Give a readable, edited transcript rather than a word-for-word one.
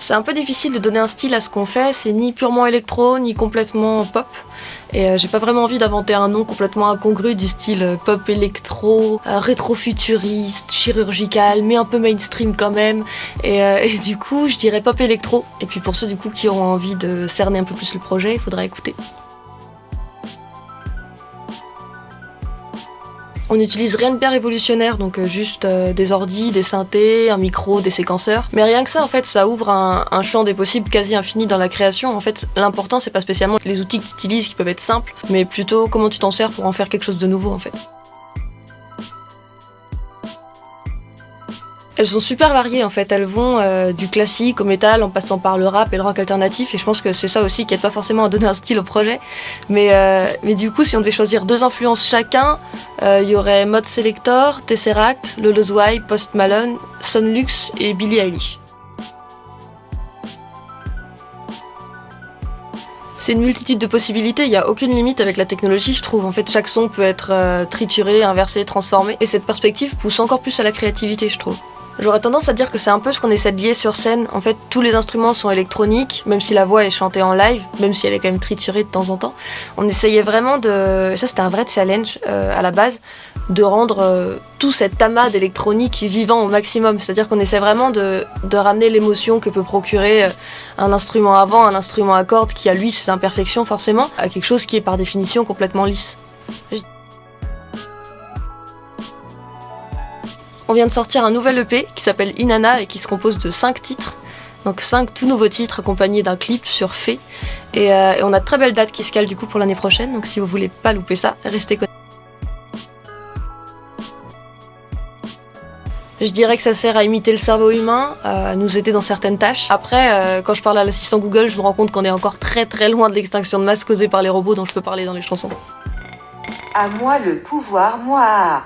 C'est un peu difficile de donner un style à ce qu'on fait, c'est ni purement électro, ni complètement pop. Et j'ai pas vraiment envie d'inventer un nom complètement incongru du style pop électro, rétro-futuriste, chirurgical, mais un peu mainstream quand même. Et du coup, je dirais pop électro. Et puis pour ceux du coup qui ont envie de cerner un peu plus le projet, il faudra écouter. On n'utilise rien de bien révolutionnaire, donc juste des ordis, des synthés, un micro, des séquenceurs. Mais rien que ça, en fait, ça ouvre un champ des possibles quasi infini dans la création. En fait, l'important, c'est pas spécialement les outils que tu utilises qui peuvent être simples, mais plutôt comment tu t'en sers pour en faire quelque chose de nouveau, en fait. Elles sont super variées en fait, elles vont du classique au métal en passant par le rap et le rock alternatif, et je pense que c'est ça aussi qui aide pas forcément à donner un style au projet. Mais du coup, si on devait choisir 2 influences chacun, y aurait Mod Selector, Tesseract, Lolo Zouai, Post Malone, Sonlux et Billie Eilish. C'est une multitude de possibilités, il n'y a aucune limite avec la technologie, je trouve. En fait, chaque son peut être trituré, inversé, transformé, et cette perspective pousse encore plus à la créativité, je trouve. J'aurais tendance à dire que c'est un peu ce qu'on essaie de lier sur scène. En fait, tous les instruments sont électroniques, même si la voix est chantée en live, même si elle est quand même triturée de temps en temps. On essayait vraiment de... Ça, c'était un vrai challenge à la base, de rendre tout cet amas d'électronique vivant au maximum. C'est-à-dire qu'on essaie vraiment de ramener l'émotion que peut procurer un instrument à vent, un instrument à cordes, qui a lui ses imperfections forcément, à quelque chose qui est par définition complètement lisse. On vient de sortir un nouvel EP qui s'appelle Inanna et qui se compose de 5 titres. Donc 5 tout nouveaux titres accompagnés d'un clip sur Fée. Et on a de très belles dates qui se calent du coup pour l'année prochaine. Donc si vous voulez pas louper ça, restez connectés. Je dirais que ça sert à imiter le cerveau humain, à nous aider dans certaines tâches. Après, quand je parle à l'assistant Google, je me rends compte qu'on est encore très très loin de l'extinction de masse causée par les robots dont je peux parler dans les chansons. À moi le pouvoir, moi.